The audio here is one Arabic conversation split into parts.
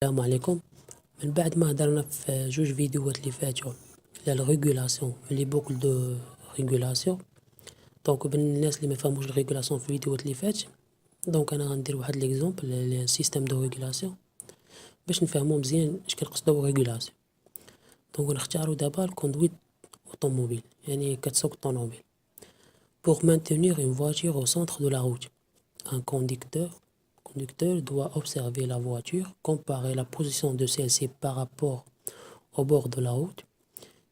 السلام عليكم. من بعد ما هدرنا في جوج فيديوهات اللي فاتوا على الريغولاسيون لي بوكل دو ريغولاسيون. دونك بالناس اللي ما فهموش الريغولاسيون في الفيديوهات اللي فات، دونك انا غندير واحد ليكزومبل سيستيم دو ريغولاسيون باش نفهمو مزيان اش كنقصدو ريغولاسيون. دونك نختارو دابا الكوندويت اوتوموبيل، يعني كتسوق الطوموبيل. Pour maintenir une voiture au centre de la route, un conducteur doit observer la voiture, comparer la position de celle-ci par rapport au bord de la route,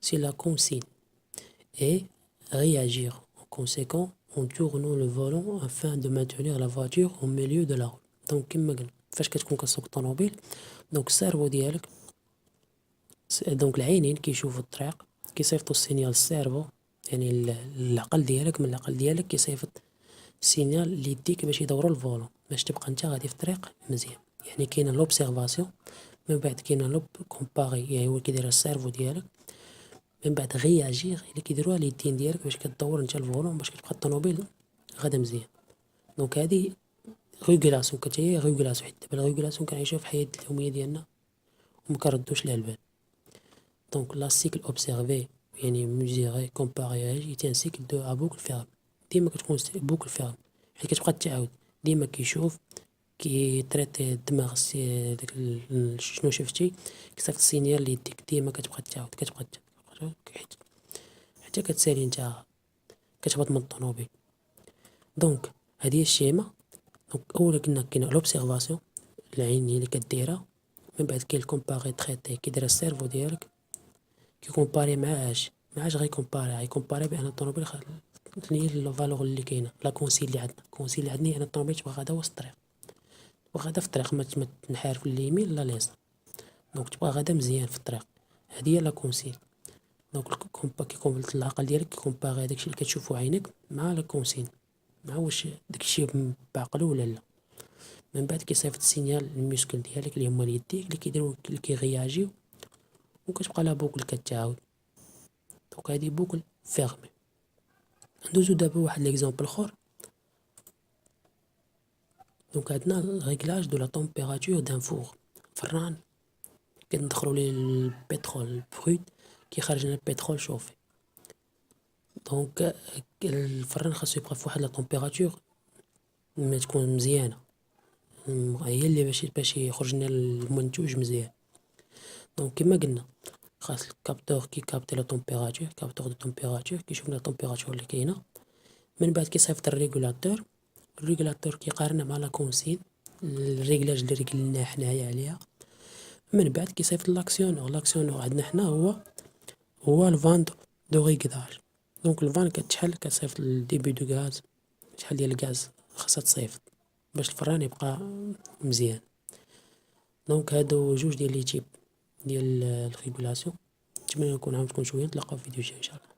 si la consigne, et réagir en conséquent en tournant le volant afin de maintenir la voiture au milieu de la route. Donc كما قلنا فاش كتكون كتسوق الطوموبيل، دونك السيرفو ديالك، دونك العينين كيشوفوا الطريق، كيصيفطوا السينيال للسيرفو، يعني العقل ديالك، من العقل ديالك كيصيفط السينيال اللي يديك باش يدوروا الفولون باش تبقى انت غادي في الطريق مزيان. يعني كاينه لوبسيرفاسيون، من بعد كاينه لوب كومباري، يعني هو كيدير السيرفو ديالك، من بعد غياجير اللي كيديروها اليدين ديالك باش كدور انت الفولون باش كتبقى الطوموبيل غادا مزيان. دونك هادي ريغولاسيون، كتهي ريغولاسيون، حيت دابا الريغولاسيون كنعيشوها في الحياة اليومية ديالنا ومكنردوش ليها البال. دونك لا سيكل اوبسيرفي يعني ميزيري كومباري est un cycle de à boucle fermée. ديما كتكون بوكل فيرم، حيت كتبقى تعاود ديما كيشوف، كيتريتي الدماغ داك شنو شفتي، كيصيفط السينيال اللي يديك، ديما كتبقى تعاود حتى كتسالي انت كتهبط من الطوموبيل. دونك هادي هي الشيما. دونك اولا كنا كاين لوبسيرفاسيون، العين هي اللي كديرها، من بعد كاين الكومباري تريتي كيدير السيرفو ديالك، كيكومباري مع اش غيكومباري بان الطوموبيل شنو هي الفالور اللي كاينه، لا كونسيل اللي عندنا، الكونسيل اللي عندنا هي الطوموبيل تبقى غادا وسط الطريق، تبقى غادا في الطريق، ما تنحارف لليمين لا اليسار، دونك تبقى غادا مزيان في الطريق. هادي هي لا كونسيل. دونك كيكون العقل ديالك كيكومباري داكشي اللي كتشوفو عينك مع لا كونسين، مع واش داكشي بعقلو ولا لا. من بعد كيصيفط السينيال الميسكل ديالك اللي هما اليديك اللي كيديرو اللي كيغياجيو، وكتبقى لا بوكل كتعاود. دونك هادي بوكل فيرمي. ندوزو دابا واحد ليكزامبل اخر. دونك عندنا ريغلاج دو لا تمبيراتور دان فور، فران كندخلو ليه البترول بروت، كيخرج لنا البترول شوفي. دونك الفران خاصو يبقى فواحد لا تمبيراتور ما تكون مزيانه، هي اللي باش يخرج لنا المنتوج مزيان. دونك كما قلنا خاص الكابتور كيكابتي لا تمبيراتور، كابتور دو تمبيراتور كيشوف لا تمبيراتور اللي كاينه، من بعد كيصيفط الريغولاتور كيقارنها مع لا كونسين الريغلاج اللي ريغلناه حنايا عليها، من بعد كيصيفط لاكسيونور عندنا حنا هو الفان دو ريغلاج. دونك الفان كتشحل، كتصيفط الديبي دو غاز، شحال ديال الغاز خاصها تصيفط باش الفران يبقى مزيان. دونك هادو جوج ديال لي تيب ديال الريغولاسيون. نتمنى نكون عاونتكم شويه، نتلاقاو في فيديو جاي ان شاء الله.